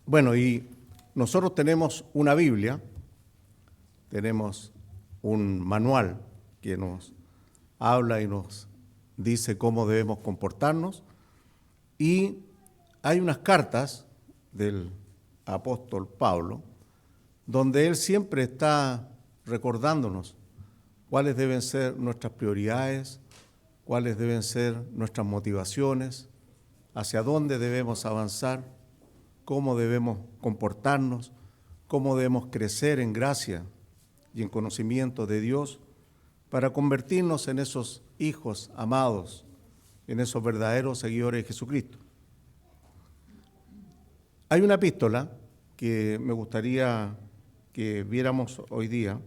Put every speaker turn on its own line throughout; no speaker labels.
Bueno, y nosotros tenemos una Biblia, tenemos un manual que nos habla y nos dice cómo debemos comportarnos, y hay unas cartas del apóstol Pablo donde él siempre está recordándonos cuáles deben ser nuestras prioridades, cuáles deben ser nuestras motivaciones, hacia dónde debemos avanzar, cómo debemos comportarnos, cómo debemos crecer en gracia y en conocimiento de Dios para convertirnos en esos hijos amados, en esos verdaderos seguidores de Jesucristo. Hay una epístola que me gustaría que viéramos hoy día,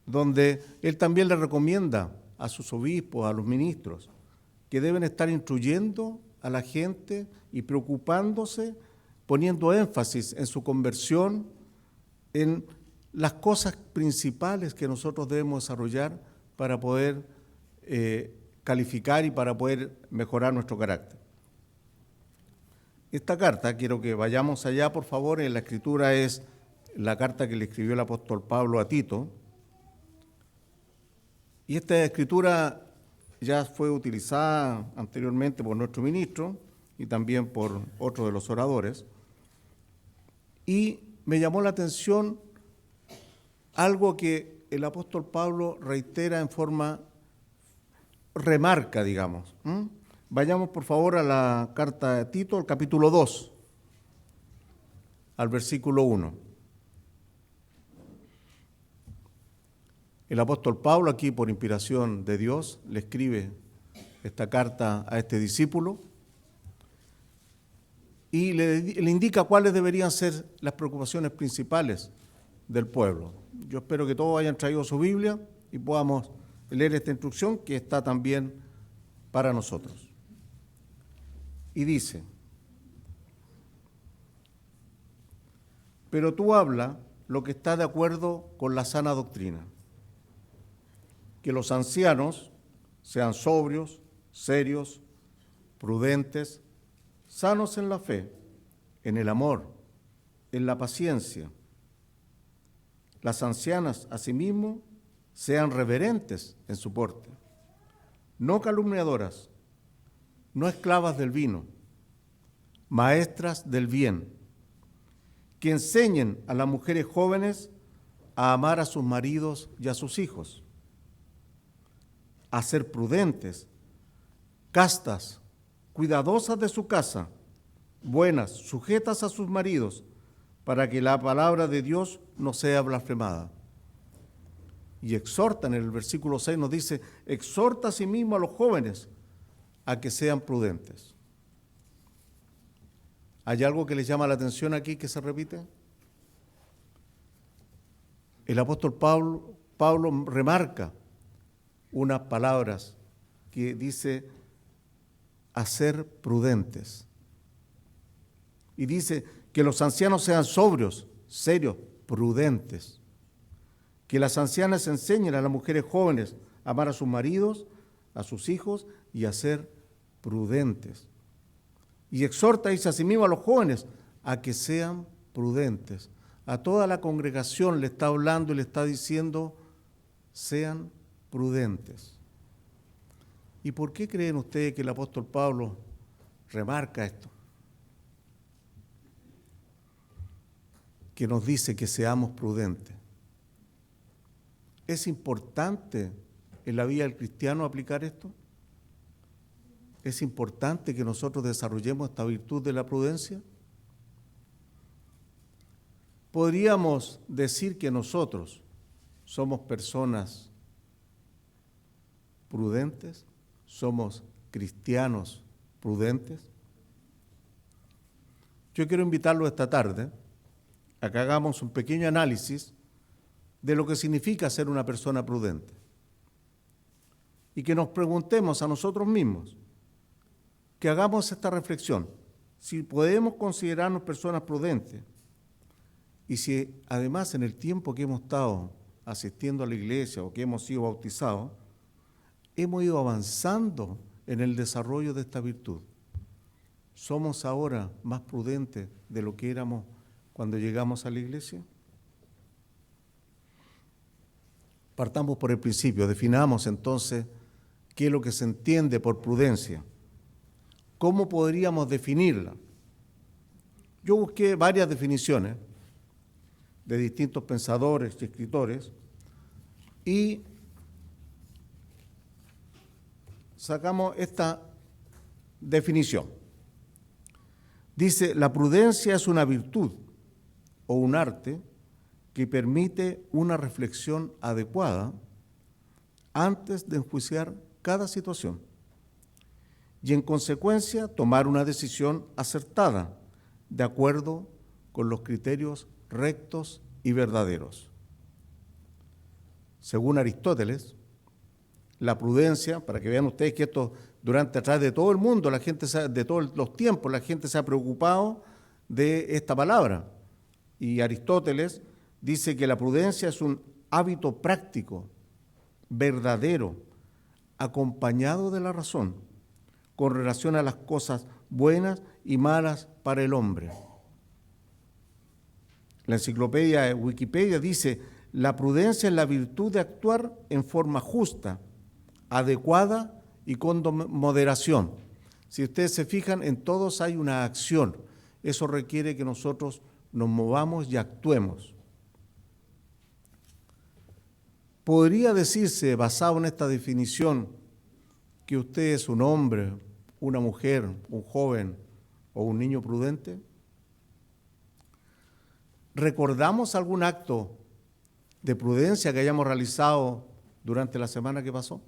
donde él también le recomienda a sus obispos, a los ministros, que deben estar instruyendo a la gente y preocupándose, poniendo énfasis en su conversión, en las cosas principales que nosotros debemos desarrollar para poder calificar y para poder mejorar nuestro carácter. Esta carta, quiero que vayamos allá, por favor, en la escritura es la carta que le escribió el apóstol Pablo a Tito, y esta escritura ya fue utilizada anteriormente por nuestro ministro y también por otro de los oradores, y me llamó la atención algo que el apóstol Pablo reitera en forma, remarca, digamos. Vayamos por favor a la carta de Tito, el capítulo 2, al versículo 1. El apóstol Pablo, aquí por inspiración de Dios, le escribe esta carta a este discípulo y le indica cuáles deberían ser las preocupaciones principales del pueblo. Yo espero que todos hayan traído su Biblia y podamos leer esta instrucción que está también para nosotros. Y dice: pero tú habla lo que está de acuerdo con la sana doctrina, que los ancianos sean sobrios, serios, prudentes, sanos en la fe, en el amor, en la paciencia. Las ancianas, asimismo, sean reverentes en su porte, no calumniadoras, no esclavas del vino, maestras del bien, que enseñen a las mujeres jóvenes a amar a sus maridos y a sus hijos, a ser prudentes, castas, cuidadosas de su casa, buenas, sujetas a sus maridos, para que la palabra de Dios no sea blasfemada. Y exhorta, en el versículo 6 nos dice, exhorta a sí mismo a los jóvenes a que sean prudentes. ¿Hay algo que les llama la atención aquí que se repite? El apóstol Pablo remarca unas palabras que dice a ser prudentes. Y dice que los ancianos sean sobrios, serios, prudentes. Que las ancianas enseñen a las mujeres jóvenes a amar a sus maridos, a sus hijos y a ser prudentes. Y exhorta, dice asimismo, a los jóvenes a que sean prudentes. A toda la congregación le está hablando y le está diciendo, sean prudentes. ¿Y por qué creen ustedes que el apóstol Pablo remarca esto? Que nos dice que seamos prudentes. ¿Es importante en la vida del cristiano aplicar esto? ¿Es importante que nosotros desarrollemos esta virtud de la prudencia? ¿Podríamos decir que nosotros somos personas prudentes? ¿Somos cristianos prudentes? Yo quiero invitarlo esta tarde a que hagamos un pequeño análisis de lo que significa ser una persona prudente y que nos preguntemos a nosotros mismos, que hagamos esta reflexión, si podemos considerarnos personas prudentes y si además en el tiempo que hemos estado asistiendo a la iglesia o que hemos sido bautizados, hemos ido avanzando en el desarrollo de esta virtud. ¿somos ahora más prudentes de lo que éramos cuando llegamos a la iglesia? Partamos por el principio, definamos entonces qué es lo que se entiende por prudencia. ¿Cómo podríamos definirla? Yo busqué varias definiciones de distintos pensadores y escritores y sacamos esta definición. Dice, la prudencia es una virtud o un arte que permite una reflexión adecuada antes de enjuiciar cada situación y en consecuencia tomar una decisión acertada de acuerdo con los criterios rectos y verdaderos. Según Aristóteles, la prudencia, para que vean ustedes que esto durante atrás de todo el mundo, la gente de todos los tiempos, la gente se ha preocupado de esta palabra. Y Aristóteles dice que la prudencia es un hábito práctico, verdadero, acompañado de la razón, con relación a las cosas buenas y malas para el hombre. La enciclopedia de Wikipedia dice, la prudencia es la virtud de actuar en forma justa, adecuada y con moderación. Si ustedes se fijan, en todos hay una acción. Eso requiere que nosotros nos movamos y actuemos. ¿Podría decirse, basado en esta definición, que usted es un hombre, una mujer, un joven o un niño prudente? ¿Recordamos algún acto de prudencia que hayamos realizado durante la semana que pasó?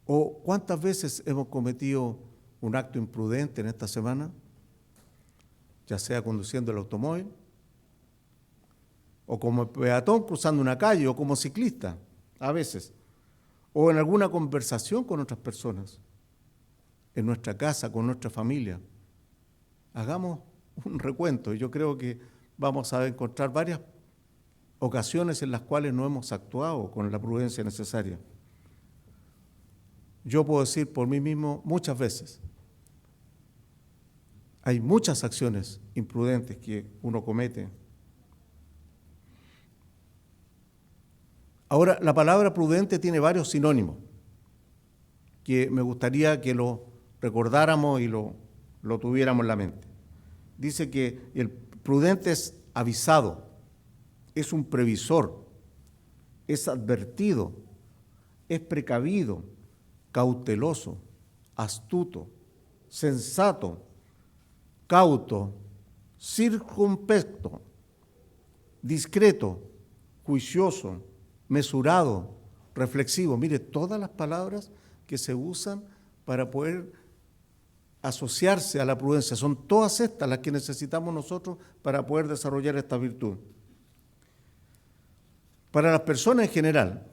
¿O cuántas veces hemos cometido un acto imprudente en esta semana? Ya sea conduciendo el automóvil, o como peatón cruzando una calle, o como ciclista, a veces, o en alguna conversación con otras personas, en nuestra casa, con nuestra familia. Hagamos un recuento y yo creo que vamos a encontrar varias ocasiones en las cuales no hemos actuado con la prudencia necesaria. Yo puedo decir por mí mismo muchas veces, hay muchas acciones imprudentes que uno comete. Ahora, la palabra prudente tiene varios sinónimos que me gustaría que lo recordáramos y lo tuviéramos en la mente. Dice que el prudente es avisado, es un previsor, es advertido, es precavido, cauteloso, astuto, sensato, cauto, circunspecto, discreto, juicioso, mesurado, reflexivo. Mire, todas las palabras que se usan para poder asociarse a la prudencia, son todas estas las que necesitamos nosotros para poder desarrollar esta virtud. Para las personas en general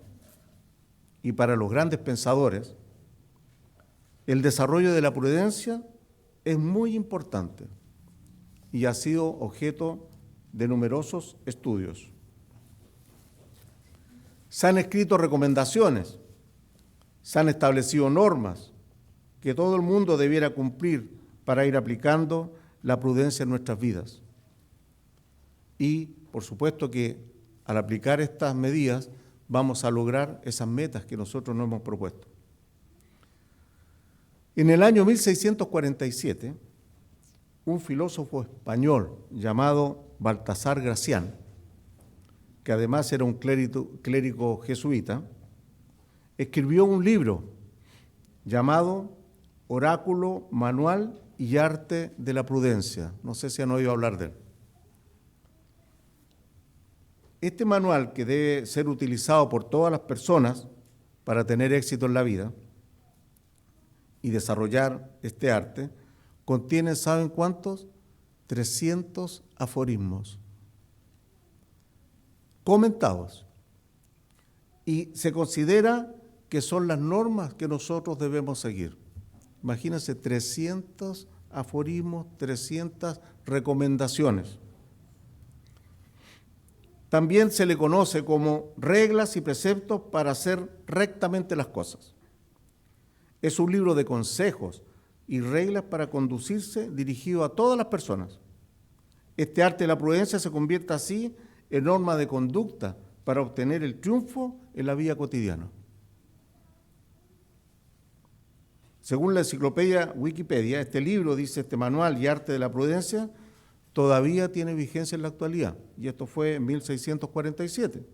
y para los grandes pensadores, el desarrollo de la prudencia es muy importante y ha sido objeto de numerosos estudios. Se han escrito recomendaciones, se han establecido normas que todo el mundo debiera cumplir para ir aplicando la prudencia en nuestras vidas. Y, por supuesto que al aplicar estas medidas vamos a lograr esas metas que nosotros nos hemos propuesto. En el año 1647, un filósofo español llamado Baltasar Gracián, que además era un clérigo jesuita, escribió un libro llamado Oráculo, Manual y Arte de la Prudencia. No sé si han oído hablar de él. Este manual, que debe ser utilizado por todas las personas para tener éxito en la vida y desarrollar este arte, contiene, ¿saben cuántos? 300 aforismos comentados. Y se considera que son las normas que nosotros debemos seguir. Imagínense, 300 aforismos, 300 recomendaciones. También se le conoce como reglas y preceptos para hacer rectamente las cosas. Es un libro de consejos y reglas para conducirse dirigido a todas las personas. Este arte de la prudencia se convierte así en norma de conducta para obtener el triunfo en la vida cotidiana. Según la enciclopedia Wikipedia, este libro, dice este manual y arte de la prudencia, todavía tiene vigencia en la actualidad, y esto fue en 1647,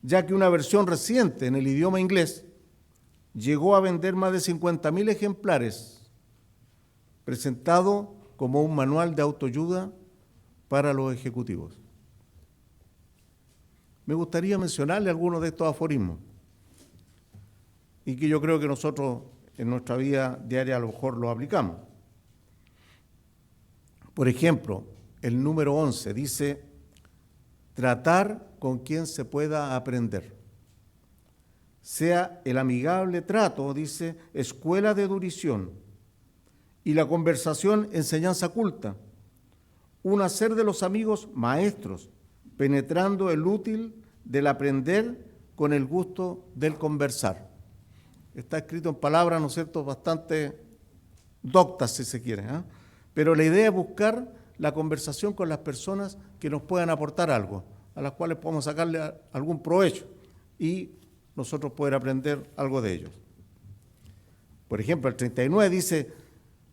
ya que una versión reciente en el idioma inglés llegó a vender más de 50.000 ejemplares, presentado como un manual de autoayuda para los ejecutivos. Me gustaría mencionarle algunos de estos aforismos y que yo creo que nosotros en nuestra vida diaria a lo mejor los aplicamos. Por ejemplo, el número 11 dice, tratar con quien se pueda aprender. Sea el amigable trato, dice, escuela de duración, y la conversación enseñanza culta. Un hacer de los amigos maestros, penetrando el útil del aprender con el gusto del conversar. Está escrito en palabras, ¿no es cierto?, bastante doctas, si se quiere, ¿eh? Pero la idea es buscar la conversación con las personas que nos puedan aportar algo, a las cuales podemos sacarle algún provecho y nosotros poder aprender algo de ellos. Por ejemplo, el 39 dice,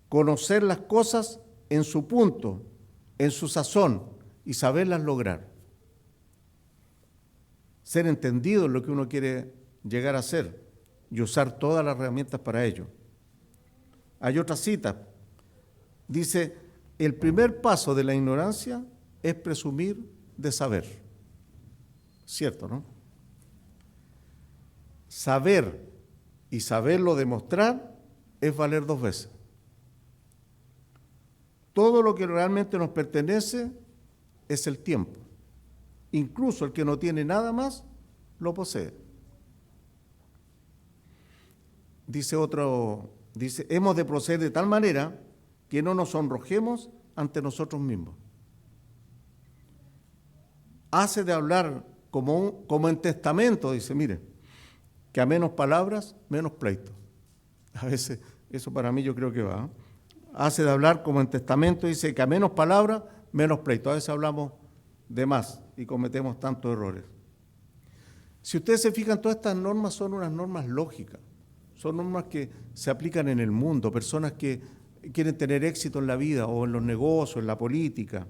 conocer las cosas en su punto, en su sazón y saberlas lograr. Ser entendido en lo que uno quiere llegar a ser y usar todas las herramientas para ello. Hay otra cita, dice, el primer paso de la ignorancia es presumir de saber. Cierto, ¿no? Saber y saberlo demostrar es valer dos veces. Todo lo que realmente nos pertenece es el tiempo. Incluso el que no tiene nada más, lo posee. Dice otro, dice, hemos de proceder de tal manera que no nos sonrojemos ante nosotros mismos. Hace de hablar como en testamento, dice, mire, que a menos palabras, menos pleito. A veces, eso para mí yo creo que va. Hace de hablar como en testamento, dice que a menos palabras, menos pleito. A veces hablamos de más y cometemos tantos errores. Si ustedes se fijan, todas estas normas son unas normas lógicas. Son normas que se aplican en el mundo, personas que quieren tener éxito en la vida o en los negocios, en la política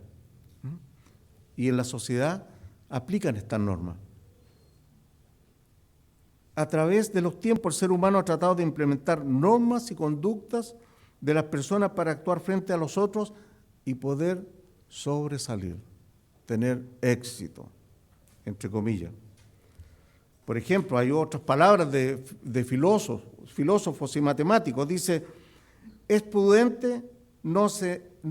y en la sociedad, aplican estas normas. A través de los tiempos, el ser humano ha tratado de implementar normas y conductas de las personas para actuar frente a los otros y poder sobresalir, tener éxito, entre comillas. Por ejemplo, hay otras palabras de filósofos y matemáticos. Dice, es prudente no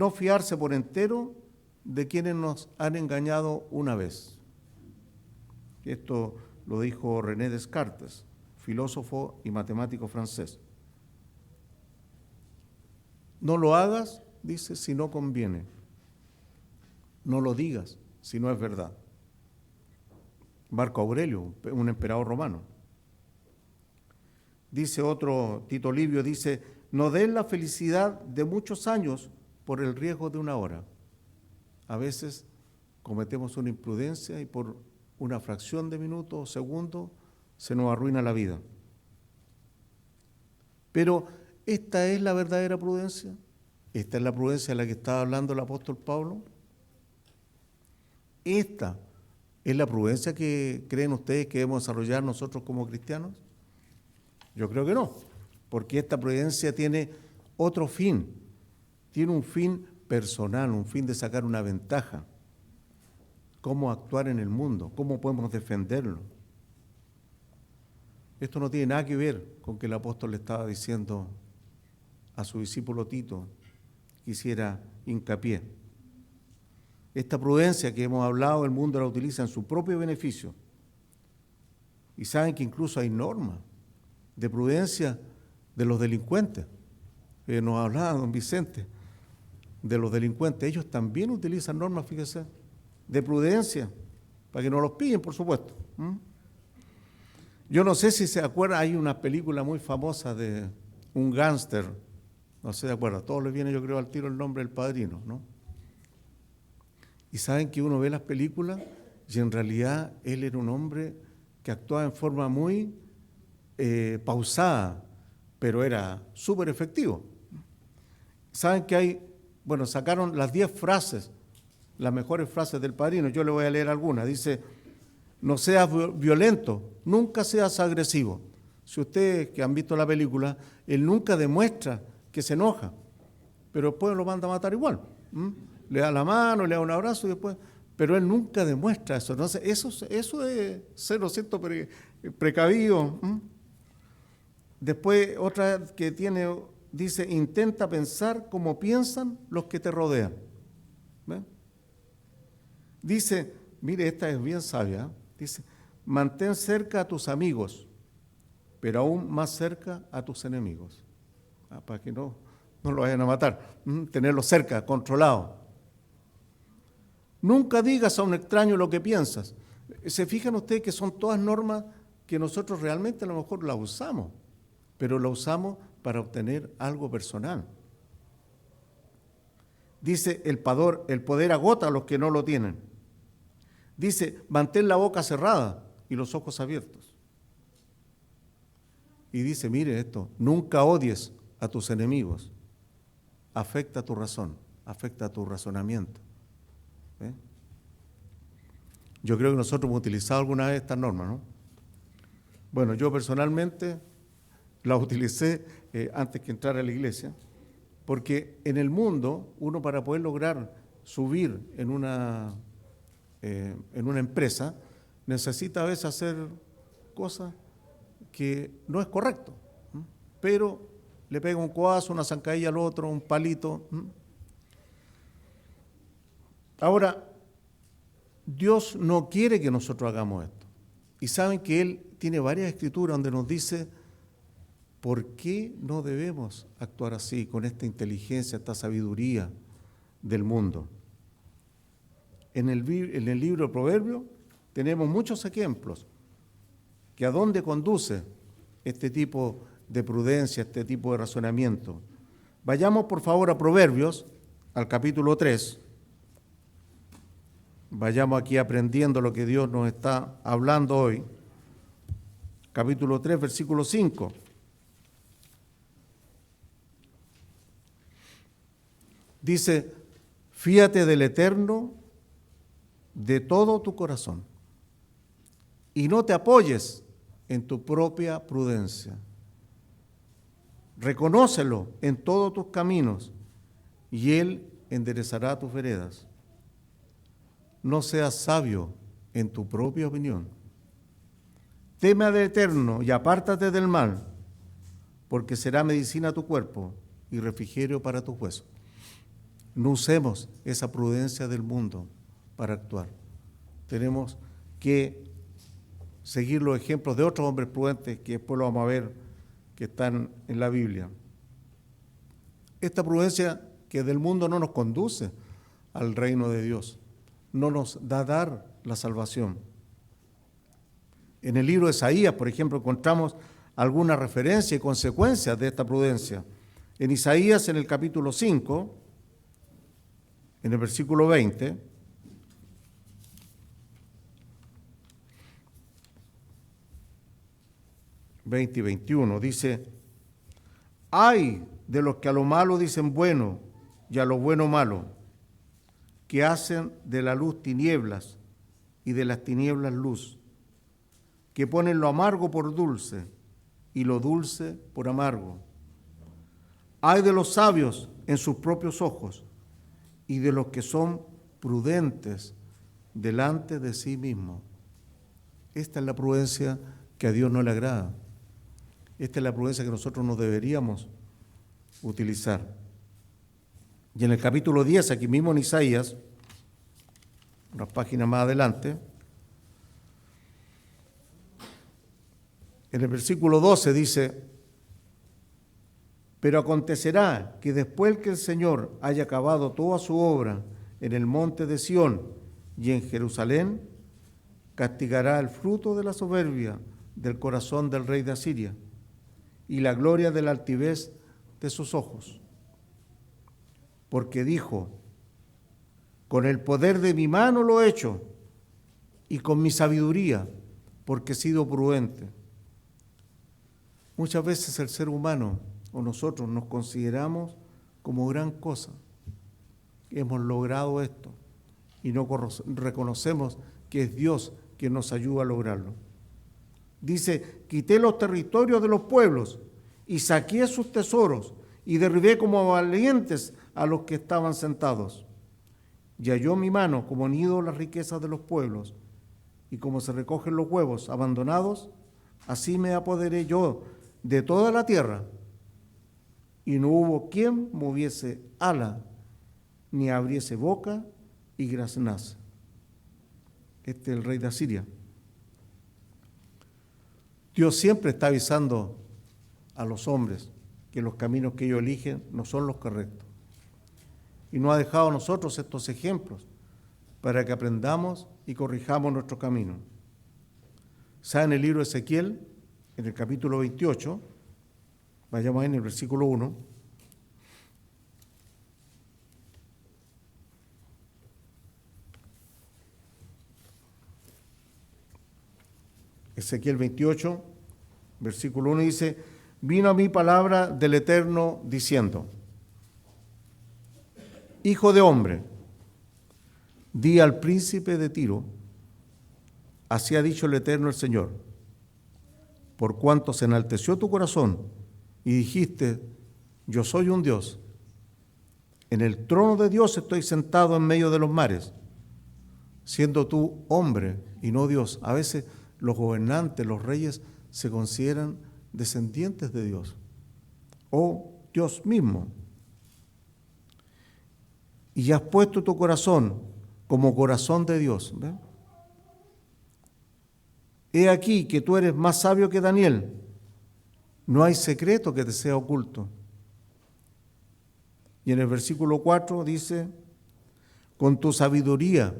fiarse por entero de quienes nos han engañado una vez. Esto lo dijo René Descartes, filósofo y matemático francés. No lo hagas, dice, si no conviene. No lo digas si no es verdad. Marco Aurelio, un emperador romano. Dice otro, Tito Livio, dice, no den la felicidad de muchos años por el riesgo de una hora. A veces cometemos una imprudencia y por una fracción de minuto o segundo se nos arruina la vida. Pero ¿esta es la verdadera prudencia? ¿Esta es la prudencia de la que estaba hablando el apóstol Pablo? ¿Esta es la prudencia que creen ustedes que debemos desarrollar nosotros como cristianos? Yo creo que no, porque esta prudencia tiene otro fin, tiene un fin personal, un fin de sacar una ventaja. Cómo actuar en el mundo, cómo podemos defenderlo. Esto no tiene nada que ver con que el apóstol le estaba diciendo a su discípulo Tito que hiciera hincapié. Esta prudencia que hemos hablado, el mundo la utiliza en su propio beneficio. Y saben que incluso hay normas de prudencia de los delincuentes. Nos hablaba don Vicente de los delincuentes. Ellos también utilizan normas, fíjese, de prudencia, para que no los pillen, por supuesto. Yo no sé si se acuerdan, hay una película muy famosa de un gángster, no sé si se acuerda, a todos les viene yo creo al tiro el nombre del Padrino, ¿no? Y saben que uno ve las películas y en realidad él era un hombre que actuaba en forma muy pausada, pero era súper efectivo. Saben que hay, bueno, sacaron las 10 frases, las mejores frases del Padrino, yo le voy a leer algunas. Dice: no seas violento, nunca seas agresivo. Si ustedes que han visto la película, él nunca demuestra que se enoja, pero después lo manda a matar igual. Le da la mano, le da un abrazo y después, pero él nunca demuestra eso. Entonces, eso es ser, ¿no es cierto?, precavido. Después, otra que tiene, dice: intenta pensar como piensan los que te rodean. ¿Ve? Dice, mire, esta es bien sabia, dice: mantén cerca a tus amigos, pero aún más cerca a tus enemigos. Para que no lo vayan a matar. Tenerlos cerca, controlados. Nunca digas a un extraño lo que piensas. ¿Se fijan ustedes que son todas normas que nosotros realmente a lo mejor las usamos, pero las usamos para obtener algo personal? Dice, el poder agota a los que no lo tienen. Dice, mantén la boca cerrada y los ojos abiertos. Y dice, mire esto, nunca odies a tus enemigos. Afecta tu razón, afecta tu razonamiento. ¿Eh? Yo creo que nosotros hemos utilizado alguna vez estas normas, ¿no? Bueno, yo personalmente las utilicé antes que entrar a la iglesia, porque en el mundo, uno para poder lograr subir en una empresa, necesita a veces hacer cosas que no es correcto, pero le pega un codazo, una zancadilla al otro, un palito. Ahora, Dios no quiere que nosotros hagamos esto. Y saben que Él tiene varias escrituras donde nos dice por qué no debemos actuar así, con esta inteligencia, esta sabiduría del mundo. En el libro de Proverbios tenemos muchos ejemplos que a dónde conduce este tipo de prudencia, este tipo de razonamiento. Vayamos por favor a Proverbios, al capítulo 3. Vayamos aquí aprendiendo lo que Dios nos está hablando hoy. Capítulo 3, versículo 5. Dice, fíate del Eterno de todo tu corazón y no te apoyes en tu propia prudencia. Reconócelo en todos tus caminos y Él enderezará tus veredas. No seas sabio en tu propia opinión. Teme al Eterno y apártate del mal, porque será medicina a tu cuerpo y refrigerio para tus huesos. No usemos esa prudencia del mundo para actuar. Tenemos que seguir los ejemplos de otros hombres prudentes que después lo vamos a ver que están en la Biblia. Esta prudencia que del mundo no nos conduce al reino de Dios, no nos da dar la salvación. En el libro de Isaías, por ejemplo, encontramos alguna referencia y consecuencias de esta prudencia. En Isaías, en el capítulo 5, en el versículo 20, y 21, dice, ay de los que a lo malo dicen bueno y a lo bueno malo, que hacen de la luz tinieblas y de las tinieblas luz, que ponen lo amargo por dulce y lo dulce por amargo. Ay de los sabios en sus propios ojos y de los que son prudentes delante de sí mismos. Esta es la prudencia que a Dios no le agrada. Esta es la prudencia que nosotros no deberíamos utilizar. Y en el capítulo 10, aquí mismo en Isaías, unas páginas más adelante, en el versículo 12 dice, pero acontecerá que después que el Señor haya acabado toda su obra en el monte de Sión y en Jerusalén, castigará el fruto de la soberbia del corazón del rey de Asiria y la gloria de la altivez de sus ojos. Porque dijo: con el poder de mi mano lo he hecho, y con mi sabiduría, porque he sido prudente. Muchas veces el ser humano o nosotros nos consideramos como gran cosa. Hemos logrado esto y no reconocemos que es Dios quien nos ayuda a lograrlo. Dice: quité los territorios de los pueblos y saqué sus tesoros y derribé como valientes a los que estaban sentados. Y halló mi mano como nido las riquezas de los pueblos, y como se recogen los huevos abandonados, así me apoderé yo de toda la tierra. Y no hubo quien moviese ala, ni abriese boca y graznase. Este es el rey de Asiria. Dios siempre está avisando a los hombres que los caminos que ellos eligen no son los correctos. Y nos ha dejado a nosotros estos ejemplos para que aprendamos y corrijamos nuestro camino. ¿Saben el libro de Ezequiel, en el capítulo 28? Vayamos ahí en el versículo 1. Ezequiel 28, versículo 1 dice: vino a mí palabra del Eterno diciendo: hijo de hombre, di al príncipe de Tiro, así ha dicho el Eterno el Señor, por cuanto se enalteció tu corazón y dijiste: yo soy un Dios, en el trono de Dios estoy sentado en medio de los mares, siendo tú hombre y no Dios. A veces los gobernantes, los reyes, se consideran descendientes de Dios o Dios mismo. Y has puesto tu corazón como corazón de Dios. ¿Ve? He aquí que tú eres más sabio que Daniel. No hay secreto que te sea oculto. Y en el versículo 4 dice: con tu sabiduría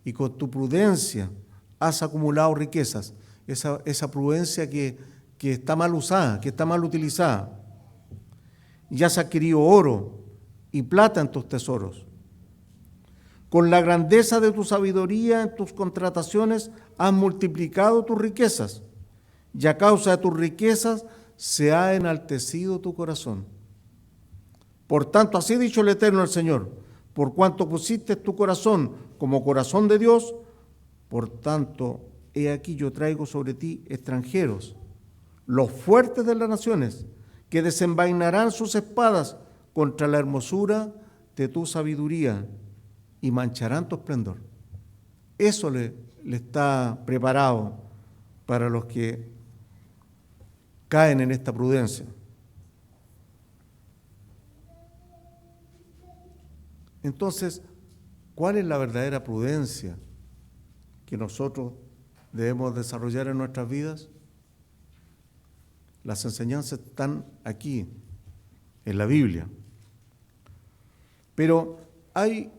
y con tu prudencia has acumulado riquezas. Esa prudencia que está mal usada, que está mal utilizada. Y has adquirido oro y plata en tus tesoros. Con la grandeza de tu sabiduría en tus contrataciones has multiplicado tus riquezas, y a causa de tus riquezas se ha enaltecido tu corazón. Por tanto, así ha dicho el Eterno el Señor: por cuanto pusiste tu corazón como corazón de Dios, por tanto, he aquí yo traigo sobre ti extranjeros, los fuertes de las naciones, que desenvainarán sus espadas contra la hermosura de tu sabiduría y mancharán tu esplendor. Eso le está preparado para los que caen en esta prudencia. Entonces, ¿cuál es la verdadera prudencia que nosotros debemos desarrollar en nuestras vidas? Las enseñanzas están aquí, en la Biblia. Pero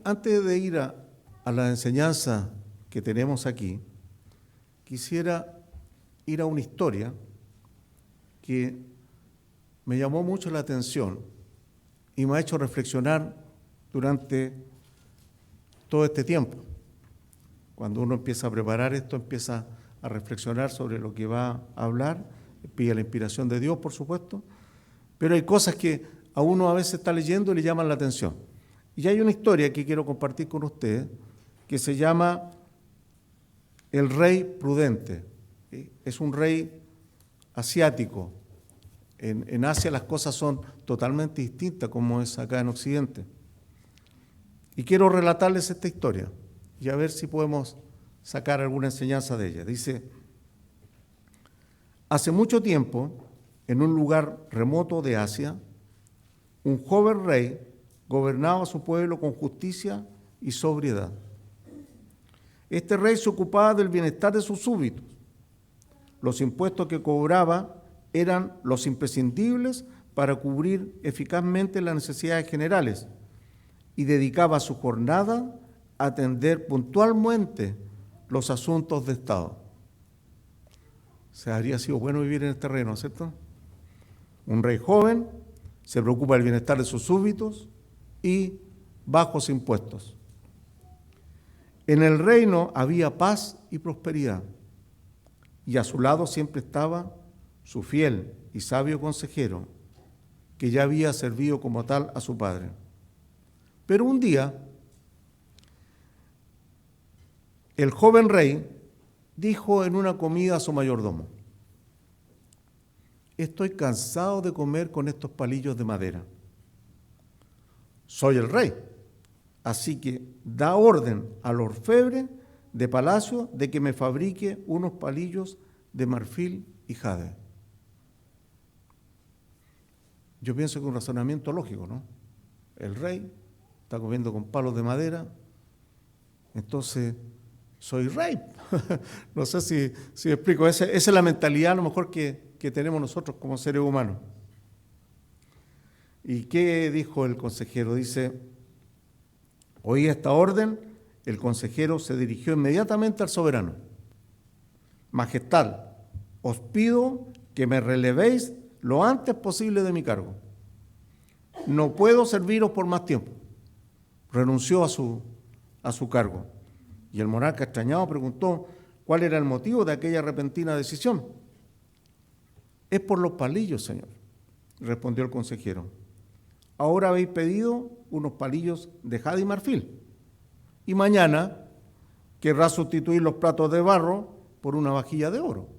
antes de ir a la enseñanza que tenemos aquí, quisiera ir a una historia que me llamó mucho la atención y me ha hecho reflexionar durante todo este tiempo. Cuando uno empieza a preparar esto, empieza a reflexionar sobre lo que va a hablar, pide la inspiración de Dios, por supuesto, pero hay cosas que a uno a veces está leyendo y le llaman la atención. Y hay una historia que quiero compartir con ustedes que se llama El Rey Prudente. Es un rey asiático. En Asia las cosas son totalmente distintas como es acá en Occidente. Y quiero relatarles esta historia y a ver si podemos sacar alguna enseñanza de ella. Dice: hace mucho tiempo, en un lugar remoto de Asia, un joven rey gobernaba a su pueblo con justicia y sobriedad. Este rey se ocupaba del bienestar de sus súbditos. Los impuestos que cobraba eran los imprescindibles para cubrir eficazmente las necesidades generales y dedicaba su jornada a atender puntualmente los asuntos de Estado. sea, habría sido bueno vivir en este reino, ¿cierto? Un rey joven, se preocupa del bienestar de sus súbditos y bajos impuestos. En el reino había paz y prosperidad, y a su lado siempre estaba su fiel y sabio consejero, que ya había servido como tal a su padre. Pero un día, el joven rey dijo en una comida a su mayordomo: estoy cansado de comer con estos palillos de madera. Soy el rey, así que da orden al orfebre de palacio de que me fabrique unos palillos de marfil y jade. Yo pienso que es un razonamiento lógico, ¿no? El rey está comiendo con palos de madera, entonces soy rey. No sé si me explico. Esa es la mentalidad a lo mejor que tenemos nosotros como seres humanos. ¿Y qué dijo el consejero? Dice: oí esta orden, el consejero se dirigió inmediatamente al soberano. Majestad, os pido que me relevéis lo antes posible de mi cargo. No puedo serviros por más tiempo. Renunció a su cargo. Y el monarca, extrañado, preguntó cuál era el motivo de aquella repentina decisión. Es por los palillos, señor, respondió el consejero. Ahora habéis pedido unos palillos de jade y marfil, y mañana querrá sustituir los platos de barro por una vajilla de oro.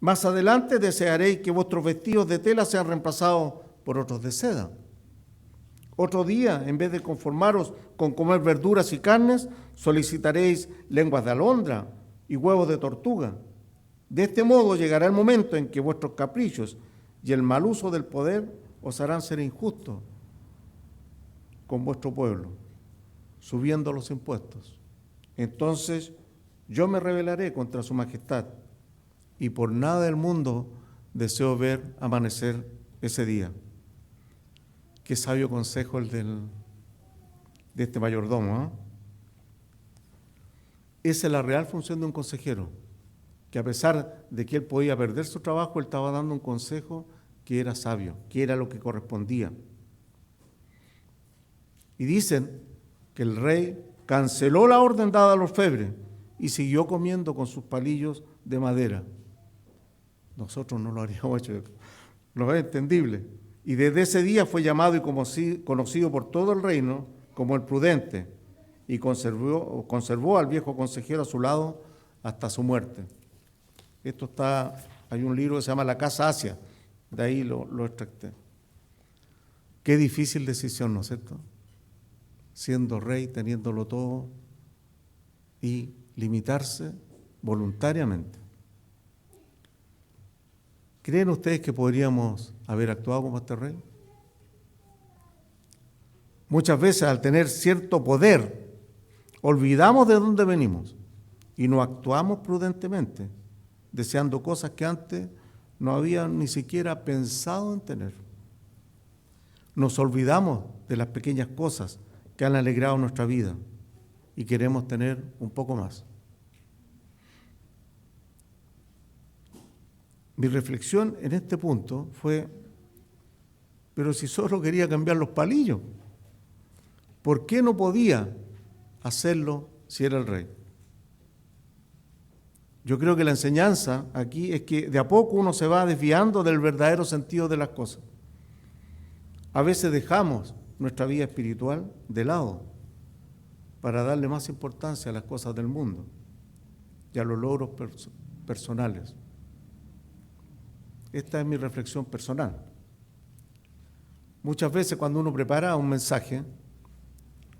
Más adelante desearéis que vuestros vestidos de tela sean reemplazados por otros de seda. Otro día, en vez de conformaros con comer verduras y carnes, solicitaréis lenguas de alondra y huevos de tortuga. De este modo llegará el momento en que vuestros caprichos y el mal uso del poder os harán ser injustos con vuestro pueblo, subiendo los impuestos. Entonces yo me rebelaré contra su majestad, y por nada del mundo deseo ver amanecer ese día. Qué sabio consejo el de este mayordomo, ¿eh? Esa es la real función de un consejero, que a pesar de que él podía perder su trabajo, él estaba dando un consejo que era sabio, que era lo que correspondía. Y dicen que el rey canceló la orden dada al orfebre y siguió comiendo con sus palillos de madera. Nosotros no lo haríamos hecho, no es entendible. Y desde ese día fue llamado y conocido por todo el reino como el prudente, y conservó al viejo consejero a su lado hasta su muerte. Hay un libro que se llama La Casa Asia, de ahí lo extracté. Qué difícil decisión, ¿no es cierto? Siendo rey, teniéndolo todo, y limitarse voluntariamente. ¿Creen ustedes que podríamos haber actuado como este rey? Muchas veces, al tener cierto poder, olvidamos de dónde venimos y no actuamos prudentemente, deseando cosas que antes no habían ni siquiera pensado en tener. Nos olvidamos de las pequeñas cosas que han alegrado nuestra vida y queremos tener un poco más. Mi reflexión en este punto fue: pero si solo quería cambiar los palillos, ¿por qué no podía hacerlo si era el rey? Yo creo que la enseñanza aquí es que de a poco uno se va desviando del verdadero sentido de las cosas. A veces dejamos nuestra vida espiritual de lado para darle más importancia a las cosas del mundo y a los logros personales. Esta es mi reflexión personal. Muchas veces cuando uno prepara un mensaje,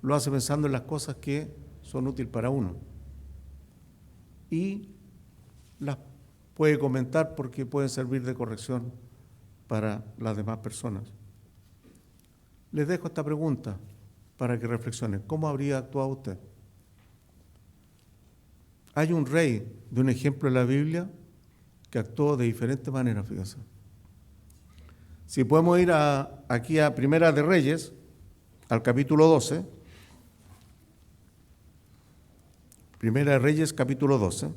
lo hace pensando en las cosas que son útiles para uno. Y las puede comentar porque pueden servir de corrección para las demás personas. Les dejo esta pregunta para que reflexionen. ¿Cómo habría actuado usted? Hay un rey de un ejemplo en la Biblia que actuó de diferentes maneras, fíjense. Si podemos ir aquí a Primera de Reyes, al capítulo 12. Primera de Reyes, capítulo 12.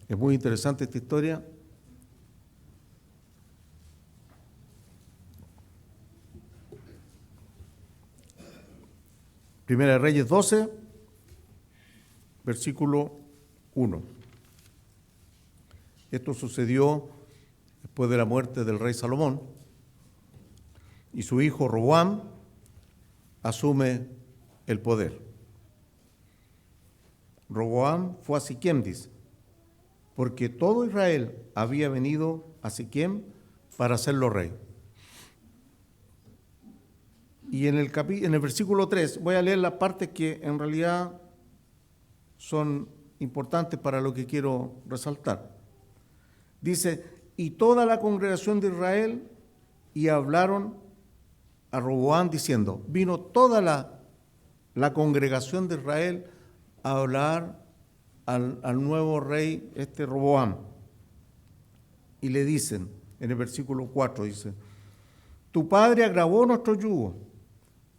Es muy interesante esta historia. Primera de Reyes 12, versículo 1. Esto sucedió después de la muerte del rey Salomón, y su hijo Roboam asume el poder. Roboam fue a Siquem, dice, porque todo Israel había venido a Siquem para hacerlo rey. Y en el versículo 3 voy a leer las partes que en realidad son importantes para lo que quiero resaltar. Dice, y toda la congregación de Israel y hablaron a Roboam diciendo, vino toda la congregación de Israel a hablar al nuevo rey, Roboam. Y le dicen, en el versículo 4 dice, tu padre agravó nuestro yugo,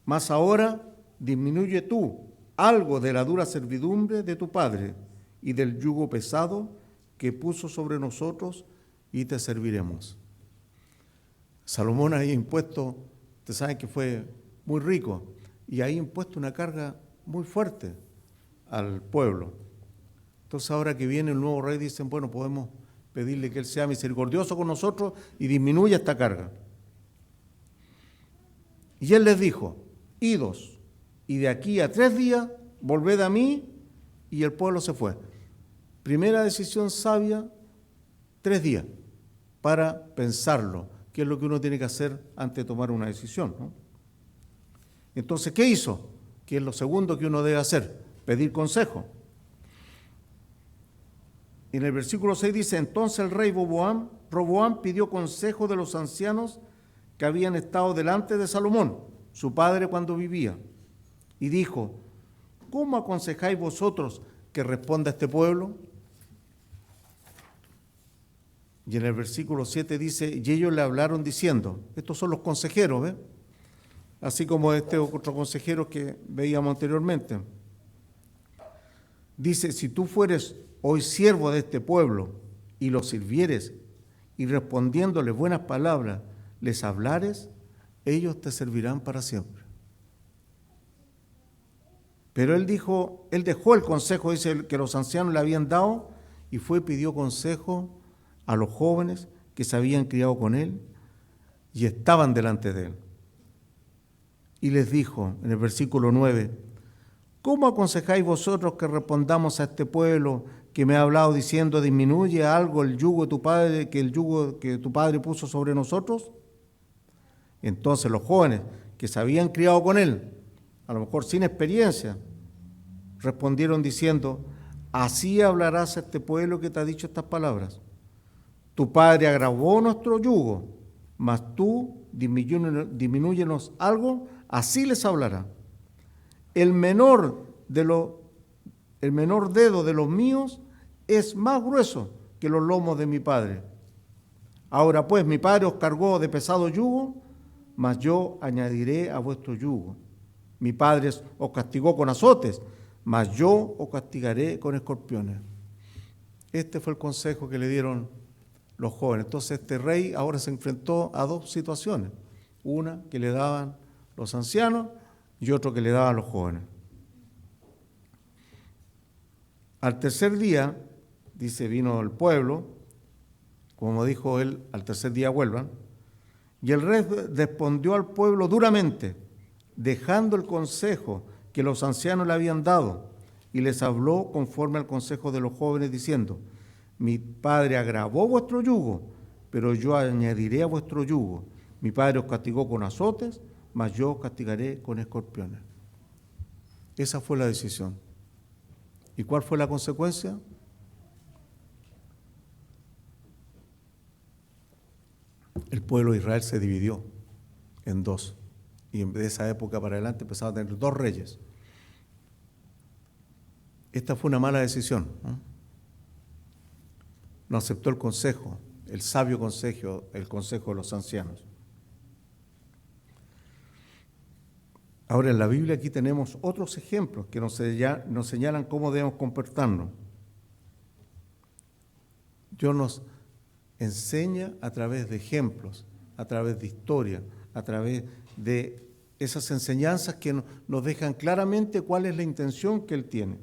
mas ahora disminuye tú algo de la dura servidumbre de tu padre y del yugo pesado que puso sobre nosotros y te serviremos. Salomón había impuesto, ustedes saben que fue muy rico, y había impuesto una carga muy fuerte al pueblo. Entonces ahora que viene el nuevo rey dicen, bueno, podemos pedirle que él sea misericordioso con nosotros y disminuya esta carga. Y él les dijo, idos, y de aquí a 3 días volved a mí, y el pueblo se fue. Primera decisión sabia, 3 días, para pensarlo, qué es lo que uno tiene que hacer antes de tomar una decisión, ¿no? Entonces, ¿qué hizo? Que es lo segundo que uno debe hacer, pedir consejo. En el versículo 6 dice, entonces el rey Roboam pidió consejo de los ancianos que habían estado delante de Salomón, su padre cuando vivía, y dijo, ¿cómo aconsejáis vosotros que responda este pueblo? Y en el versículo 7 dice, y ellos le hablaron diciendo, estos son los consejeros, ¿ves? Así como este otro consejero que veíamos anteriormente. Dice, si tú fueres hoy siervo de este pueblo y los sirvieres y respondiéndoles buenas palabras les hablares, ellos te servirán para siempre. Pero él dejó el consejo, dice, que los ancianos le habían dado y fue y pidió consejo a los jóvenes que se habían criado con él y estaban delante de él. Y les dijo en el versículo 9, ¿cómo aconsejáis vosotros que respondamos a este pueblo que me ha hablado diciendo, disminuye algo el yugo de tu padre, que el yugo que tu padre puso sobre nosotros? Entonces los jóvenes que se habían criado con él, a lo mejor sin experiencia, respondieron diciendo, así hablarás a este pueblo que te ha dicho estas palabras. Tu padre agravó nuestro yugo, mas tú disminúyenos algo, así les hablará. El menor dedo de los míos es más grueso que los lomos de mi padre. Ahora pues, mi padre os cargó de pesado yugo, mas yo añadiré a vuestro yugo. Mi padre os castigó con azotes, mas yo os castigaré con escorpiones. Este fue el consejo que le dieron los jóvenes. Entonces este rey ahora se enfrentó a 2 situaciones. Una que le daban los ancianos y otro que le daban los jóvenes. Al tercer día, dice, vino el pueblo, como dijo él, al tercer día vuelvan, y el rey respondió al pueblo duramente, dejando el consejo que los ancianos le habían dado, y les habló conforme al consejo de los jóvenes, diciendo, mi padre agravó vuestro yugo, pero yo añadiré a vuestro yugo. Mi padre os castigó con azotes, mas yo os castigaré con escorpiones. Esa fue la decisión. ¿Y cuál fue la consecuencia? El pueblo de Israel se dividió en 2. Y de esa época para adelante empezaba a tener 2 reyes. Esta fue una mala decisión, ¿no? No aceptó el consejo, el sabio consejo, el consejo de los ancianos. Ahora en la Biblia aquí tenemos otros ejemplos que nos señalan cómo debemos comportarnos. Dios nos enseña a través de ejemplos, a través de historia, a través de esas enseñanzas que nos dejan claramente cuál es la intención que Él tiene.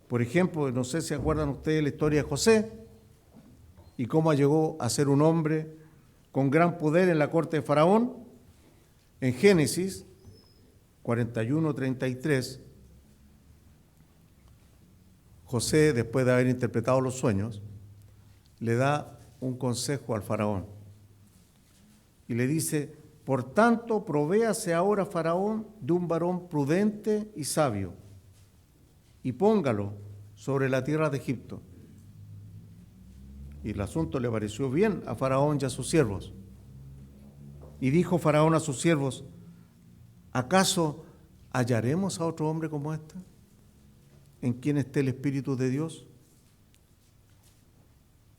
Por ejemplo, no sé si acuerdan ustedes la historia de José y cómo llegó a ser un hombre con gran poder en la corte de Faraón. En Génesis 41:33, José, después de haber interpretado los sueños, le da un consejo al faraón y le dice: por tanto, provéase ahora Faraón de un varón prudente y sabio y póngalo sobre la tierra de Egipto. Y el asunto le pareció bien a Faraón y a sus siervos. Y dijo Faraón a sus siervos: ¿acaso hallaremos a otro hombre como este, en quien esté el Espíritu de Dios?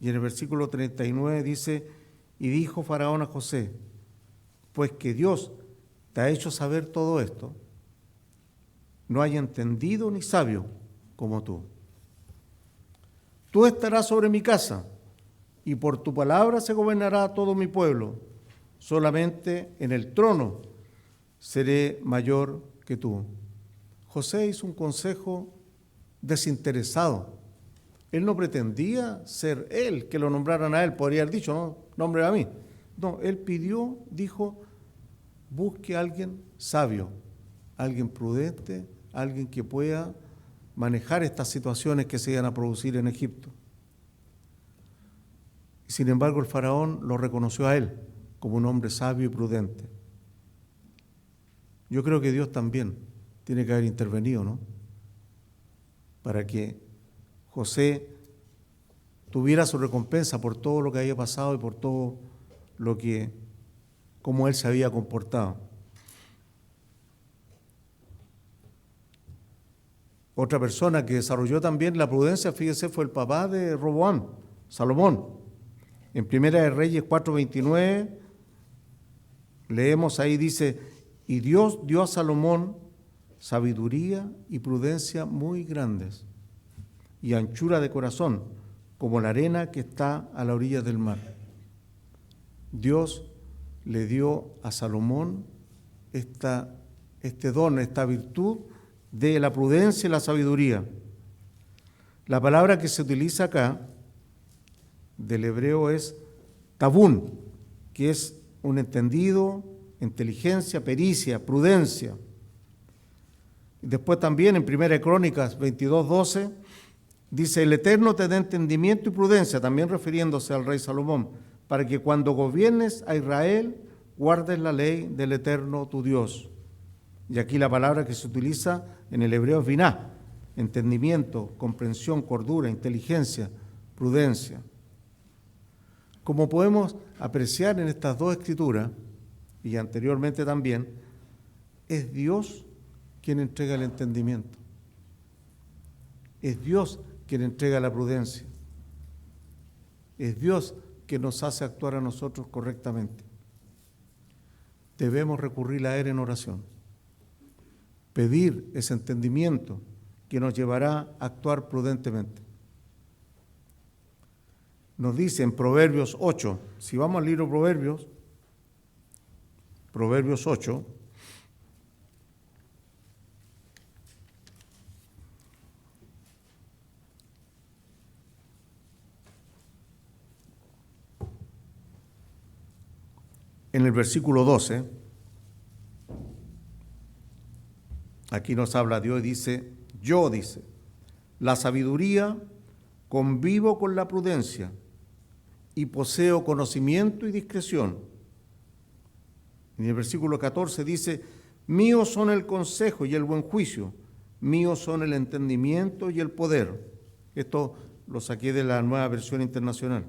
Y en el versículo 39 dice: y dijo Faraón a José: pues que Dios te ha hecho saber todo esto, no hay entendido ni sabio como tú. Tú estarás sobre mi casa, y por tu palabra se gobernará todo mi pueblo. Solamente en el trono seré mayor que tú. José hizo un consejo desinteresado. Él no pretendía ser él, que lo nombraran a él. Podría haber dicho: no, nombre a mí. No, él pidió, dijo: busque a alguien sabio, alguien prudente, alguien que pueda manejar estas situaciones que se iban a producir en Egipto. Sin embargo, el faraón lo reconoció a él como un hombre sabio y prudente. Yo creo que Dios también tiene que haber intervenido, ¿no?, para que José tuviera su recompensa por todo lo que había pasado y por todo lo que, cómo él se había comportado. Otra persona que desarrolló también la prudencia, fíjese, fue el papá de Roboam, Salomón. En Primera de Reyes 4:29 leemos ahí, dice: y Dios dio a Salomón sabiduría y prudencia muy grandes y anchura de corazón, como la arena que está a la orilla del mar. Dios le dio a Salomón este don, esta virtud de la prudencia y la sabiduría. La palabra que se utiliza acá del hebreo es tabún, que es un entendido, inteligencia, pericia, prudencia. Después también en 1 Crónicas 22:12 dice: el Eterno te dé entendimiento y prudencia, también refiriéndose al rey Salomón, para que cuando gobiernes a Israel guardes la ley del Eterno tu Dios. Y aquí la palabra que se utiliza en el hebreo es biná, entendimiento, comprensión, cordura, inteligencia, prudencia. Como podemos apreciar en estas dos escrituras, y anteriormente también, es Dios quien entrega el entendimiento. Es Dios quien entrega la prudencia. Es Dios quien nos hace actuar a nosotros correctamente. Debemos recurrir a Él en oración, pedir ese entendimiento que nos llevará a actuar prudentemente. Nos dice en Proverbios 8, si vamos al libro Proverbios 8, en el versículo 12, aquí nos habla Dios y dice: dice, la sabiduría convivo con la prudencia y poseo conocimiento y discreción. En el versículo 14 dice: míos son el consejo y el buen juicio, míos son el entendimiento y el poder. Esto lo saqué de la Nueva Versión Internacional,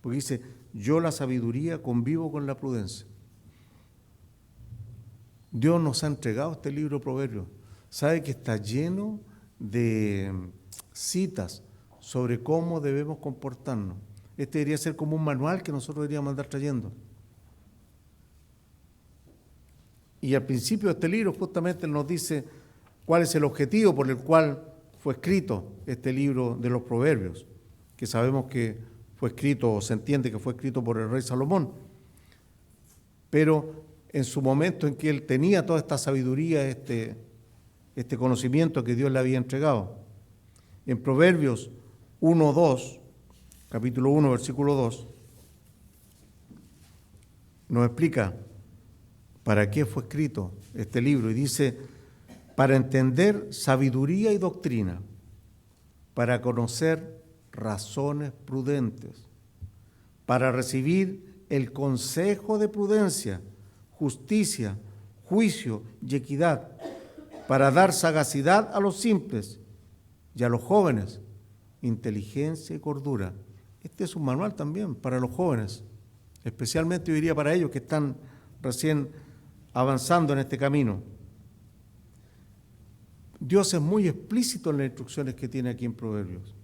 porque dice: yo la sabiduría convivo con la prudencia. Dios nos ha entregado este libro de Proverbios. Sabe que está lleno de citas sobre cómo debemos comportarnos. Este debería ser como un manual que nosotros deberíamos andar trayendo. Y al principio de este libro justamente nos dice cuál es el objetivo por el cual fue escrito este libro de los Proverbios, que sabemos que fue escrito, o se entiende que fue escrito por el rey Salomón. Pero en su momento en que él tenía toda esta sabiduría, este conocimiento que Dios le había entregado. En Proverbios 1:2, capítulo 1, versículo 2, nos explica para qué fue escrito este libro y dice: para entender sabiduría y doctrina, para conocer razones prudentes, para recibir el consejo de prudencia, justicia, juicio y equidad, para dar sagacidad a los simples y a los jóvenes, inteligencia y cordura. Este es un manual también para los jóvenes, especialmente yo diría para ellos que están recién avanzando en este camino. Dios es muy explícito en las instrucciones que tiene aquí en Proverbios.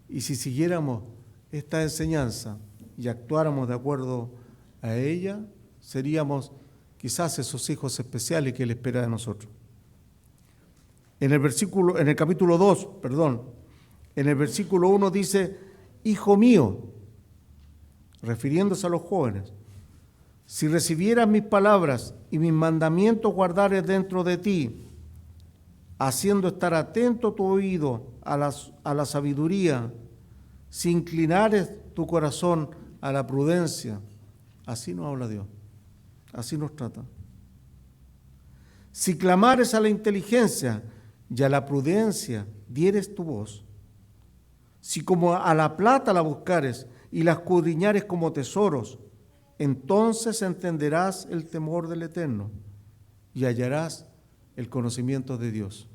Y si siguiéramos esta enseñanza y actuáramos de acuerdo a ella, seríamos quizás esos hijos especiales que Él espera de nosotros. En el capítulo 2, en el versículo 1 dice: hijo mío, refiriéndose a los jóvenes, si recibieras mis palabras y mis mandamientos guardares dentro de ti, haciendo estar atento tu oído a la sabiduría, si inclinares tu corazón a la prudencia. Así nos habla Dios, así nos trata. Si clamares a la inteligencia y a la prudencia dieres tu voz, si como a la plata la buscares y la escudriñares como tesoros, entonces entenderás el temor del Eterno y hallarás el conocimiento de Dios.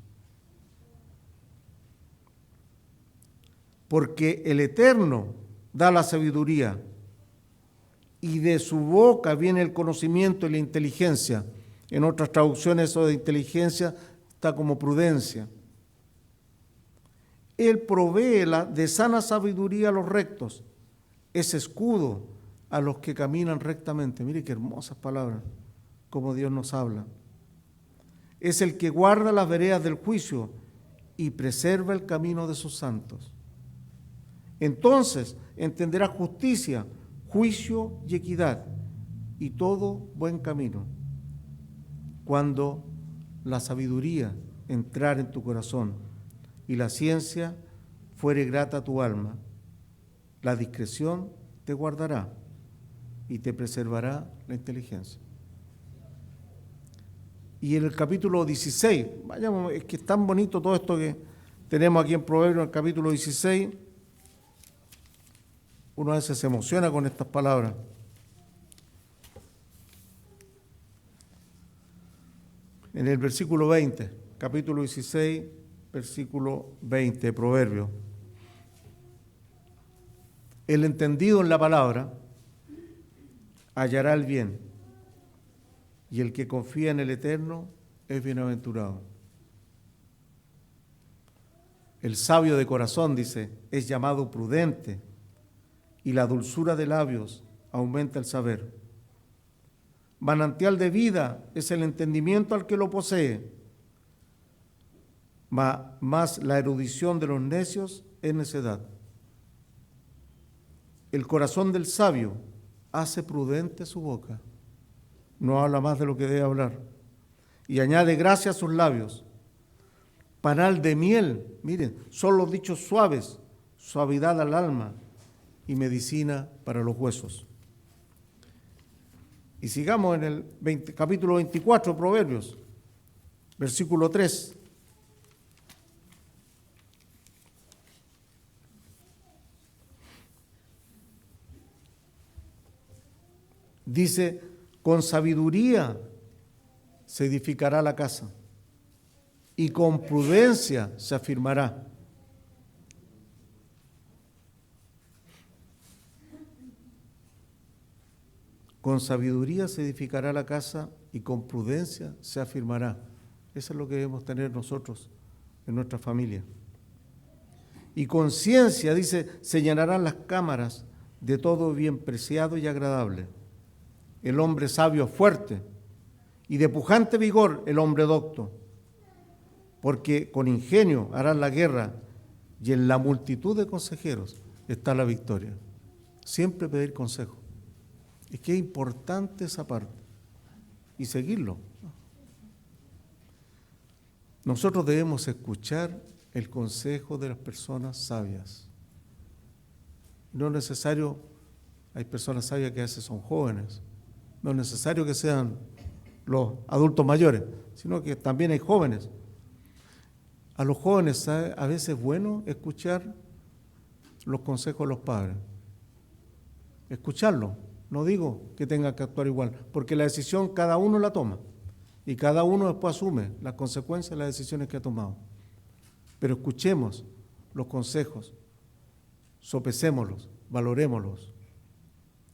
Porque el Eterno da la sabiduría y de su boca viene el conocimiento y la inteligencia. En otras traducciones eso de inteligencia está como prudencia. Él provee de sana sabiduría a los rectos, es escudo a los que caminan rectamente. Mire qué hermosas palabras, como Dios nos habla. Es el que guarda las veredas del juicio y preserva el camino de sus santos. Entonces entenderá justicia, juicio y equidad y todo buen camino. Cuando la sabiduría entrar en tu corazón y la ciencia fuere grata a tu alma, la discreción te guardará y te preservará la inteligencia. Y en el capítulo 16, vayamos, es que es tan bonito todo esto que tenemos aquí en Proverbios, en el capítulo 16, uno a veces se emociona con estas palabras. En el versículo 20, capítulo 16, versículo 20, Proverbio. El entendido en la palabra hallará el bien, y el que confía en el Eterno es bienaventurado. El sabio de corazón, dice, es llamado prudente, y la dulzura de labios aumenta el saber. Manantial de vida es el entendimiento al que lo posee, mas la erudición de los necios es necedad. El corazón del sabio hace prudente su boca, no habla más de lo que debe hablar, y añade gracia a sus labios. Panal de miel, miren, son los dichos suaves, suavidad al alma y medicina para los huesos. Y sigamos en el capítulo 24 de Proverbios, versículo 3. Dice: con sabiduría se edificará la casa y con prudencia se afirmará. Con sabiduría se edificará la casa y con prudencia se afirmará. Eso es lo que debemos tener nosotros en nuestra familia. Y con ciencia, dice, se llenarán las cámaras de todo bien preciado y agradable. El hombre sabio es fuerte y de pujante vigor el hombre docto, porque con ingenio harán la guerra y en la multitud de consejeros está la victoria. Siempre pedir consejo. Es que es importante esa parte y seguirlo. Nosotros debemos escuchar el consejo de las personas sabias. No es necesario, hay personas sabias que a veces son jóvenes, no es necesario que sean los adultos mayores, sino que también hay jóvenes. A los jóvenes a veces es bueno escuchar los consejos de los padres. Escucharlo. No digo que tengan que actuar igual, porque la decisión cada uno la toma y cada uno después asume las consecuencias de las decisiones que ha tomado. Pero escuchemos los consejos, sopesémoslos, valorémoslos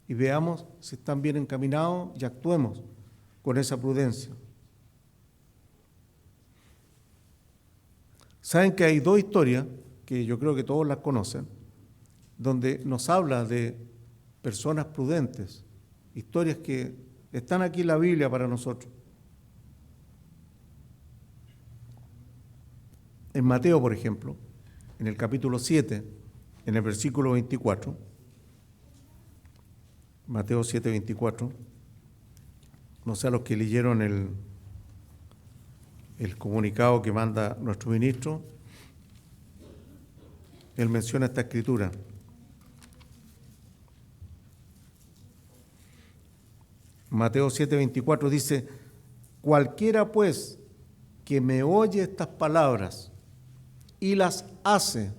y veamos si están bien encaminados y actuemos con esa prudencia. Saben que hay dos historias, que yo creo que todos las conocen, donde nos habla de personas prudentes, historias que están aquí en la Biblia para nosotros. En Mateo, por ejemplo, en el capítulo 7, en el versículo 24, Mateo 7, 24, no sé a los que leyeron el comunicado que manda nuestro ministro, él menciona esta escritura. Mateo 7, 24 dice: cualquiera pues que me oye estas palabras y las hace.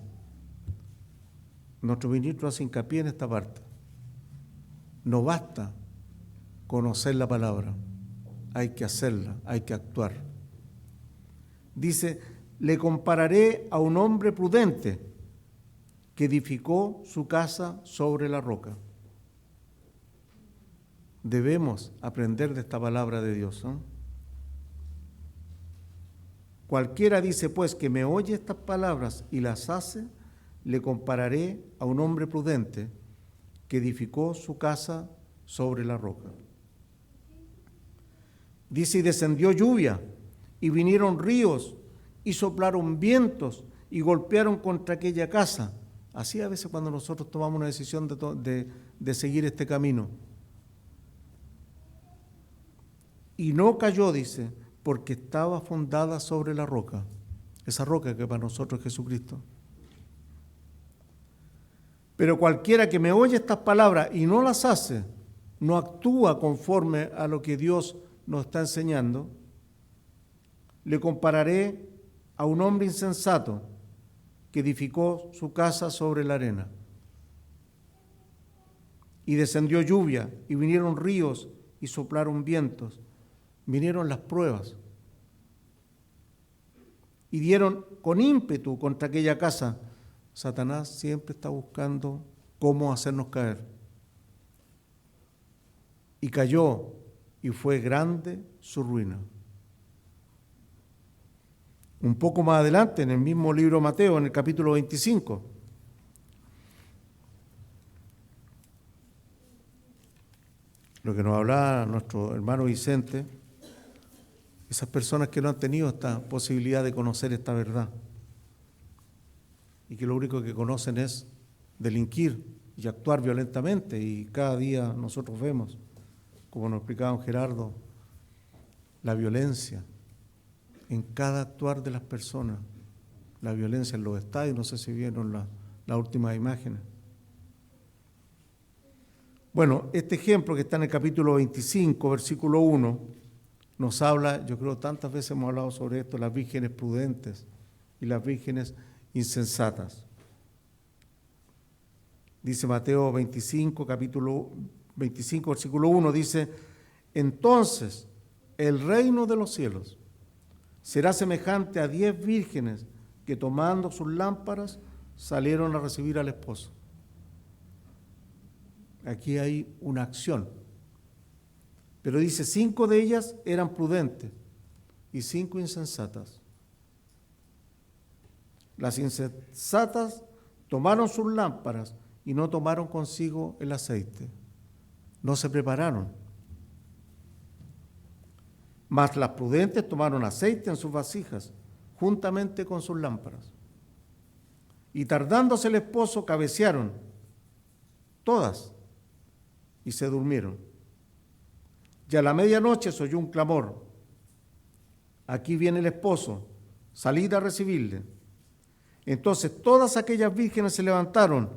Nuestro ministro hace hincapié en esta parte. No basta conocer la palabra, hay que hacerla, hay que actuar. Dice: le compararé a un hombre prudente que edificó su casa sobre la roca. Debemos aprender de esta palabra de Dios, ¿no? Cualquiera, dice pues, que me oye estas palabras y las hace, le compararé a un hombre prudente que edificó su casa sobre la roca. Dice: y descendió lluvia, y vinieron ríos, y soplaron vientos, y golpearon contra aquella casa. Así a veces cuando nosotros tomamos una decisión de seguir este camino. Y no cayó, dice, porque estaba fundada sobre la roca. Esa roca que para nosotros es Jesucristo. Pero cualquiera que me oye estas palabras y no las hace, no actúa conforme a lo que Dios nos está enseñando, le compararé a un hombre insensato que edificó su casa sobre la arena. Y descendió lluvia, y vinieron ríos, y soplaron vientos. Vinieron las pruebas y dieron con ímpetu contra aquella casa. Satanás siempre está buscando cómo hacernos caer. Y cayó, y fue grande su ruina. Un poco más adelante, en el mismo libro de Mateo, en el capítulo 25, lo que nos hablaba nuestro hermano Vicente, esas personas que no han tenido esta posibilidad de conocer esta verdad y que lo único que conocen es delinquir y actuar violentamente, y cada día nosotros vemos, como nos explicaba don Gerardo, la violencia en cada actuar de las personas, la violencia en los estadios. No sé si vieron las últimas imágenes. Bueno, este ejemplo que está en el capítulo 25, versículo 1, nos habla, yo creo tantas veces hemos hablado sobre esto, las vírgenes prudentes y las vírgenes insensatas. Dice Mateo 25, capítulo 25, versículo 1, dice: entonces el reino de los cielos será semejante a 10 vírgenes que, tomando sus lámparas, salieron a recibir al esposo. Aquí hay una acción. Pero dice, 5 de ellas eran prudentes y 5 insensatas. Las insensatas tomaron sus lámparas y no tomaron consigo el aceite. No se prepararon. Mas las prudentes tomaron aceite en sus vasijas juntamente con sus lámparas. Y tardándose el esposo, cabecearon todas y se durmieron. Y a la medianoche se oyó un clamor: aquí viene el esposo, salid a recibirle. Entonces todas aquellas vírgenes se levantaron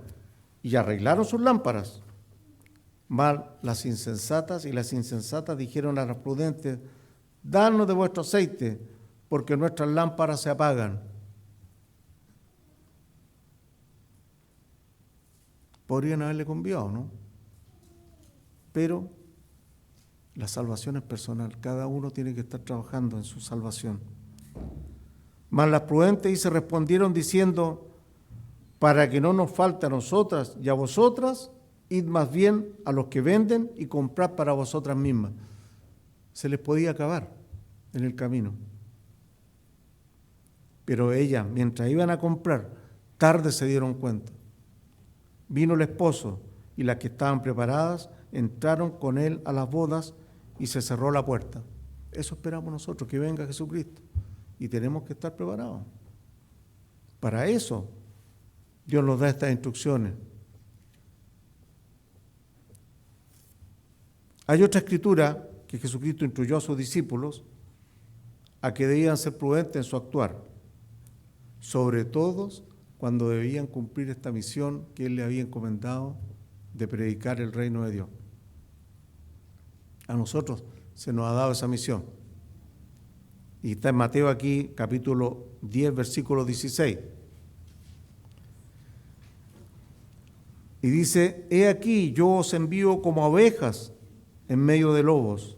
y arreglaron sus lámparas. Mas las insensatas y las insensatas dijeron a las prudentes: danos de vuestro aceite, porque nuestras lámparas se apagan. Podrían haberle conviado, ¿no? Pero la salvación es personal. Cada uno tiene que estar trabajando en su salvación. Mas las prudentes y se respondieron diciendo: para que no nos falte a nosotras y a vosotras, id más bien a los que venden y comprad para vosotras mismas. Se les podía acabar en el camino. Pero ellas, mientras iban a comprar, tarde se dieron cuenta. Vino el esposo y las que estaban preparadas entraron con él a las bodas y se cerró la puerta. Eso esperamos nosotros, que venga Jesucristo. Y tenemos que estar preparados. Para eso Dios nos da estas instrucciones. Hay otra escritura que Jesucristo instruyó a sus discípulos a que debían ser prudentes en su actuar, sobre todo cuando debían cumplir esta misión que Él le había encomendado de predicar el reino de Dios. A nosotros se nos ha dado esa misión. Y está en Mateo aquí, capítulo 10, versículo 16. Y dice: he aquí, yo os envío como ovejas en medio de lobos.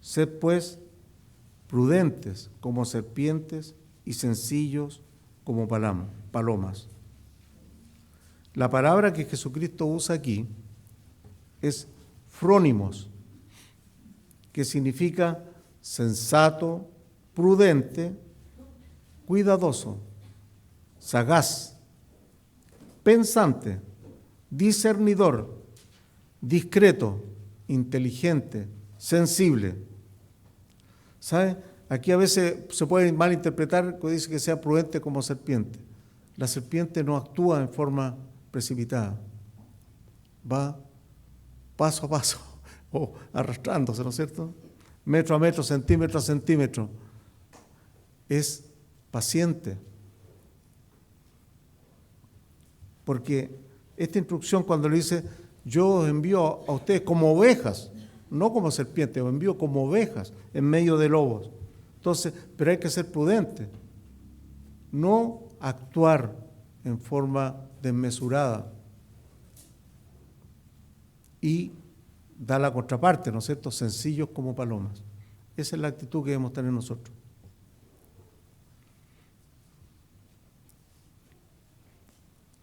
Sed pues prudentes como serpientes y sencillos como palomas. La palabra que Jesucristo usa aquí es frónimos, que significa sensato, prudente, cuidadoso, sagaz, pensante, discernidor, discreto, inteligente, sensible. ¿Sabe? Aquí a veces se puede malinterpretar cuando dice que sea prudente como serpiente. La serpiente no actúa en forma precipitada. Va paso a paso o arrastrándose, ¿no es cierto? Metro a metro, centímetro a centímetro. Es paciente. Porque esta instrucción, cuando le dice: yo os envío a ustedes como ovejas, no como serpientes, os envío como ovejas en medio de lobos. Entonces, pero hay que ser prudente, no actuar en forma desmesurada. Y da la contraparte, ¿no es cierto? Sencillos como palomas. Esa es la actitud que debemos tener nosotros.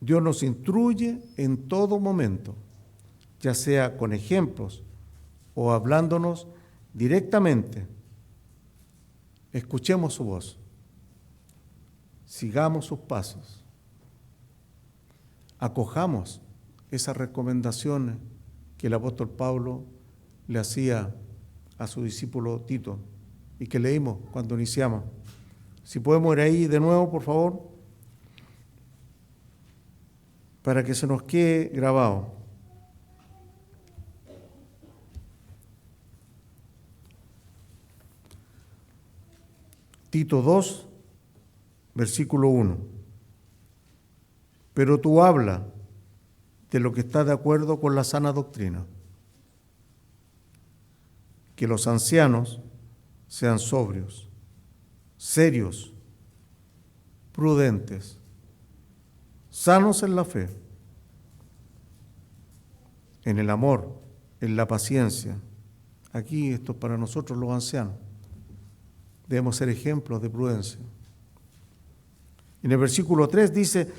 Dios nos instruye en todo momento, ya sea con ejemplos o hablándonos directamente. Escuchemos su voz, sigamos sus pasos, acojamos esas recomendaciones que el apóstol Pablo le hacía a su discípulo Tito y que leímos cuando iniciamos. Si podemos ir ahí de nuevo, por favor, para que se nos quede grabado. Tito 2, versículo 1. Pero tú habla de lo que está de acuerdo con la sana doctrina, que los ancianos sean sobrios, serios, prudentes, sanos en la fe, en el amor, en la paciencia. Aquí esto es para nosotros los ancianos. Debemos ser ejemplos de prudencia. En el versículo 3 dice: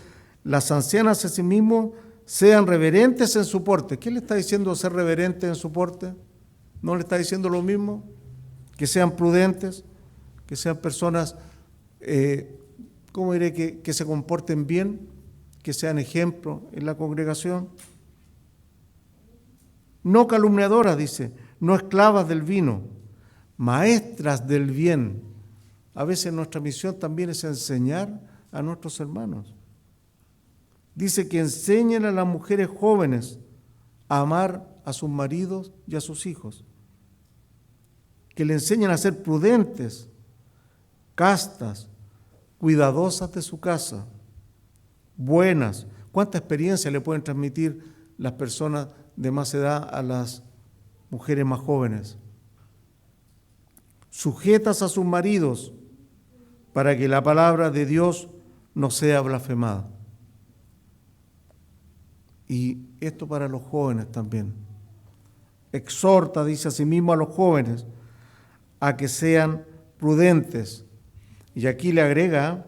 las ancianas asimismo sean reverentes en su porte. ¿Qué le está diciendo ser reverentes en su porte? ¿No le está diciendo lo mismo? Que sean prudentes, que sean personas, ¿cómo diré? Que se comporten bien, que sean ejemplos en la congregación. No calumniadoras, dice, no esclavas del vino, maestras del bien, A veces nuestra misión también es enseñar a nuestros hermanos. Dice que enseñen a las mujeres jóvenes a amar a sus maridos y a sus hijos. Que le enseñen a ser prudentes, castas, cuidadosas de su casa, buenas. ¿Cuánta experiencia le pueden transmitir las personas de más edad a las mujeres más jóvenes? Sujetas a sus maridos para que la palabra de Dios no sea blasfemada. Y esto para los jóvenes también. Exhorta, dice asimismo, a los jóvenes a que sean prudentes. Y aquí le agrega,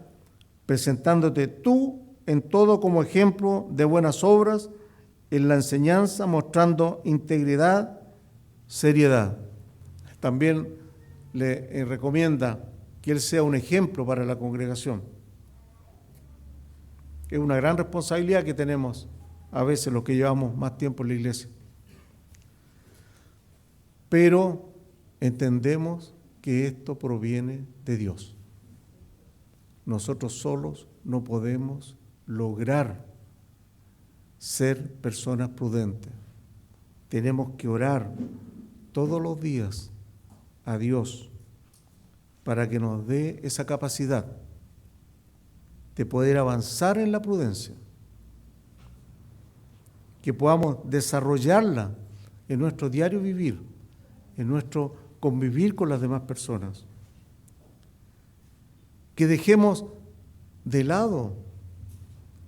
presentándote tú en todo como ejemplo de buenas obras, en la enseñanza, mostrando integridad, seriedad. También le recomienda que él sea un ejemplo para la congregación. Es una gran responsabilidad que tenemos a veces los que llevamos más tiempo en la iglesia. Pero entendemos que esto proviene de Dios. Nosotros solos no podemos lograr ser personas prudentes. Tenemos que orar todos los días a Dios para que nos dé esa capacidad de poder avanzar en la prudencia, que podamos desarrollarla en nuestro diario vivir, en nuestro convivir con las demás personas. Que dejemos de lado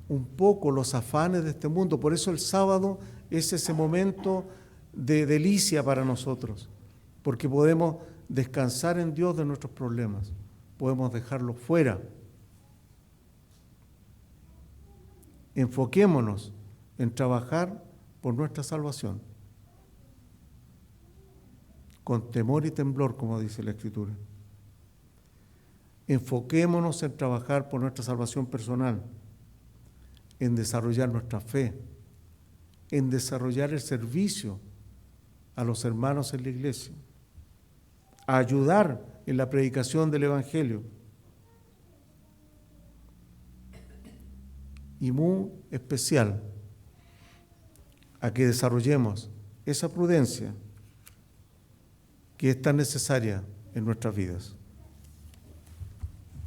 un poco los afanes de este mundo. Por eso el sábado es ese momento de delicia para nosotros, porque podemos descansar en Dios de nuestros problemas, podemos dejarlos fuera. Enfoquémonos en trabajar por nuestra salvación, con temor y temblor, como dice la Escritura. Enfoquémonos en trabajar por nuestra salvación personal, en desarrollar nuestra fe, en desarrollar el servicio a los hermanos en la iglesia, a ayudar en la predicación del Evangelio. Y muy especial, a que desarrollemos esa prudencia que es tan necesaria en nuestras vidas.